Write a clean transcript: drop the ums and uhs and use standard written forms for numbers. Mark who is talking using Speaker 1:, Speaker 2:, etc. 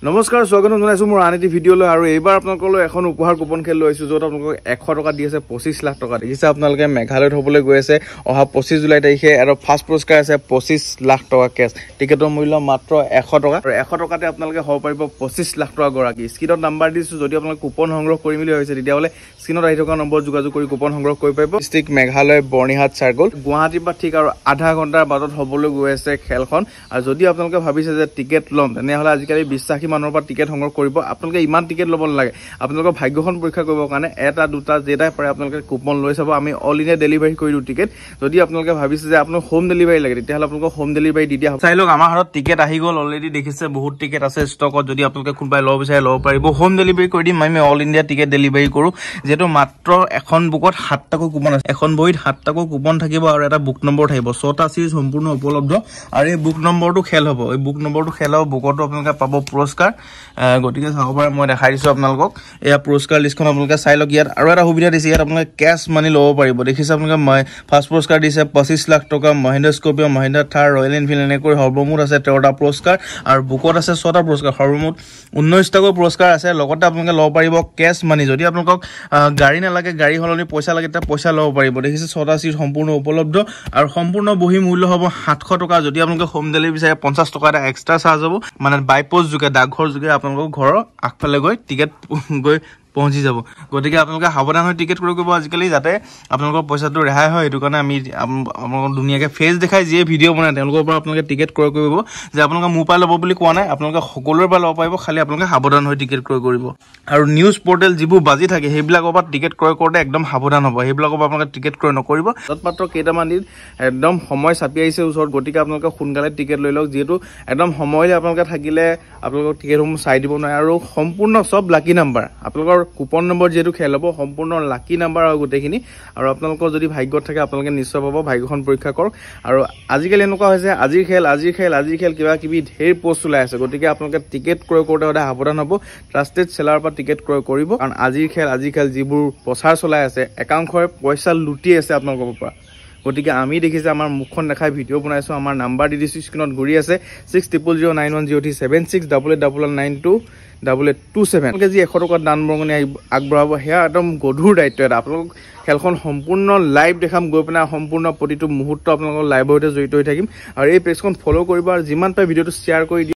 Speaker 1: নমস্কাৰ স্বাগতম জনাইছো মোৰ আন এটি ভিডিঅ'লৈ আৰু এইবাৰ আপোনালোকলৈ এখন উপহাৰ কুপন খেল লৈ আহিছো য'ত আপোনালোকক 100 টকা দি আছে 25 লাখ টকা দেখিছে আপোনালোকে মেঘালয়ত হ'বলৈ গৈ আছে অহা 25 জুলাই তাৰিখে আৰু ফাৰ্ষ্ট পুৰস্কাৰ আছে 25 লাখ টকা কেছ টিকেটৰ মূল্য মাত্ৰ 100 টকা আৰু 100 টকাতে আপোনালোকে হ'ব পাৰিব 25 লাখ টকা গৰাকী স্ক্ৰীনত নাম্বাৰ দিছো যদি আপোনালোকে কুপন সংগ্ৰহ কৰিম বুলি ভাবিছে তেতিয়াহ'লে স্ক্ৰীনত আহি থকা নম্বৰ যোগাযোগ কৰি কুপন সংগ্ৰহ কৰিব পাৰিব ডিষ্ট্ৰিক্ট মেঘালয় বৰ্ণিহাট চাৰ্কল গুৱাহাটীৰ পৰা ঠিক আৰু আধা ঘণ্টাৰ বাটত হ'বলৈ গৈ আছে খেলখন আৰু যদি আপোনালোকে ভাবিছে যে টিকেট ল'ম তেনেহ'লে আজিকালি বিশ্বাসী মানুহৰ পৰা টিকেট সংগ্ৰহ কৰিব আপোনালোকে ইমান টিকেট ল'ব নালাগে আপোনালোকৰ ভাগ্যখন পৰীক্ষা কৰিবৰ কাৰণে এটা দুটা যেটাই পাৰে আপোনালোকে কুপন লৈ চাব আমি অল ইণ্ডিয়া ডেলিভাৰী কৰি দিওঁ টিকেট যদি আপোনালোকে ভাবিছে যে আপোনাক হোম ডেলিভাৰী লাগে তেতিয়াহ'লে আপোনালোকক হোম ডেলিভাৰী দি দিয়া হ'ব চাই লওক আমাৰ হাতত টিকেট আহি গ'ল অলৰেডি দেখিছে বহুত টিকেট আছে ষ্টকত যদি আপোনালোকে কোনোবাই ল'ব বিচাৰে ল'ব পাৰিব হোম ডেলিভাৰী কৰি দিম আমি অল ইণ্ডিয়া টিকেট ডেলিভাৰী কৰোঁ যেহেতু মাত্ৰ এখন বুকত 7টাকৈ কুপন আছে এখন বহীত 7টাকৈ কুপন থাকিব আৰু এটা বুক নম্বৰ থাকিব 6টা চিৰিজ সম্পূৰ্ণ উপলব্ধ আৰু এই বুক নম্বৰটো খেল হ'ব এই বুক নম্বৰটো খেল হ'ব বুকতো আপোনালোকে পাব পুৰস্কাৰ গতিকে চাব পাৰে মই দেখাই দিছো আপোনালোকক এয়া পুৰস্কাৰ লিষ্টখন আপোনালোকে চাই লওক ইয়াত আৰু এটা সুবিধা দিছে ইয়াত আপোনালোকে কেছ মানি ল'ব পাৰিব দেখিছে আপোনালোকে ফাৰ্ষ্ট পুৰস্কাৰ দিছে 25 লাখ টকা মহিন্দ্ৰা স্কৰ্পিঅ মহিন্দ্ৰা থাৰ ৰয়েল এনফিল্ড এনেকৈ সৰ্বমুঠ আছে 13টা পুৰস্কাৰ আৰু বুকত আছে 6টা পুৰস্কাৰ সৰ্বমুঠ 19টাকৈ পুৰস্কাৰ আছে লগতে আপোনালোকে ল'ব পাৰিব কেছ মানি যদি আপোনালোকক গাড়ী নালাগে গাড়ী সলনি পইচা লাগে তেতিয়া পইচা ল'ব পাৰিব দেখিছে 6টা চিট সম্পূৰ্ণ উপলব্ধ আৰু সম্পূৰ্ণ বহি মূল্য হ'ব 700 টকা যদি আপোনালোকে হোম ডেলিভাৰী বিচাৰে 50 টকা এটা এক্সট্ৰা চাৰ্জ হ'ব মানে বাই পোষ্ট যোগে ডাকঘৰ যোগে আপোনালোকৰ ঘৰৰ আগফালে গৈ টিকেট গৈ পहुঁচি যাব গতিকে আপোনালোকে সাৱধান হৈ টিকেট ক্ৰয় কৰিব আজিকালি যাতে আপোনালোকৰ পইচাটো ৰেহাই হয় এইটো কাৰণে আমি আপোনালোকক ধুনীয়াকৈ ফেচ দেখাই যিয়ে ভিডিঅ' বনায় তেওঁলোকৰ পৰা আপোনালোকে টিকেট ক্ৰয় কৰিব যে আপোনালোকে মোৰ পৰা ল'ব বুলি কোৱা নাই আপোনালোকে সকলোৰে পৰা ল'ব পাৰিব খালি আপোনালোকে সাৱধান হৈ টিকেট ক্ৰয় কৰিব আৰু নিউজ পৰ্টেল যিবোৰ বাজি থাকে সেইবিলাকৰ পৰা টিকেট ক্ৰয় কৰোঁতে একদম সাৱধান হ'ব সেইবিলাকৰ পৰা আপোনালোকে টিকেট ক্ৰয় নকৰিব তাত মাত্ৰ কেইটামান দিন একদম সময় চাপি আহিছে ওচৰত গতিকে আপোনালোকে সোনকালে টিকেট লৈ লওক যিহেতু একদম সময়লৈ আপোনালোকে থাকিলে আপোনালোকৰ টিকেটসমূহ চাই দিব নোৱাৰে আৰু সম্পূৰ্ণ চব লাকি নাম্বাৰ আপোনালোকৰ কুপন নম্বৰ যেহেতু খেল হ'ব সম্পূৰ্ণ লাকি নাম্বাৰ আৰু গোটেইখিনি আৰু আপোনালোকৰ যদি ভাগ্যত থাকে আপোনালোকে নিশ্চয় পাব ভাগ্যখন পৰীক্ষা কৰক আৰু আজিকালি এনেকুৱা হৈছে আজিৰ খেল কিবা কিবি ঢেৰ পোষ্ট ওলাই আছে গতিকে আপোনালোকে টিকেট ক্ৰয় কৰোঁতে সদায় সাৱধান হ'ব ট্ৰাষ্টেড চেলাৰৰ পৰা টিকেট ক্ৰয় কৰিব কাৰণ আজিৰ খেল যিবোৰ প্ৰচাৰ চলাই আছে একাংশই পইচা লুটি আছে আপোনালোকৰ পৰা গতিকে আমি দেখিছে আমাৰ মুখখন দেখাই ভিডিঅ' বনাইছো আমাৰ নাম্বাৰ দি দিছো স্ক্ৰীনত ঘূৰি আছে 60091037689992 8827 যি 100 টকা দান বৰঙণি আগবঢ়াব সেয়া একদম গধুৰ দায়িত্ব এটা আপোনালোক খেলখন সম্পূৰ্ণ লাইভ দেখাম গৈ পিনে সম্পূৰ্ণ প্ৰতিটো মুহূৰ্ত আপোনালোকৰ লাইভৰ সৈতে জড়িত হৈ থাকিম আৰু এই পেজখন ফ'ল' কৰিব আৰু যিমান পাৰে ভিডিঅ'টো শ্বেয়াৰ কৰি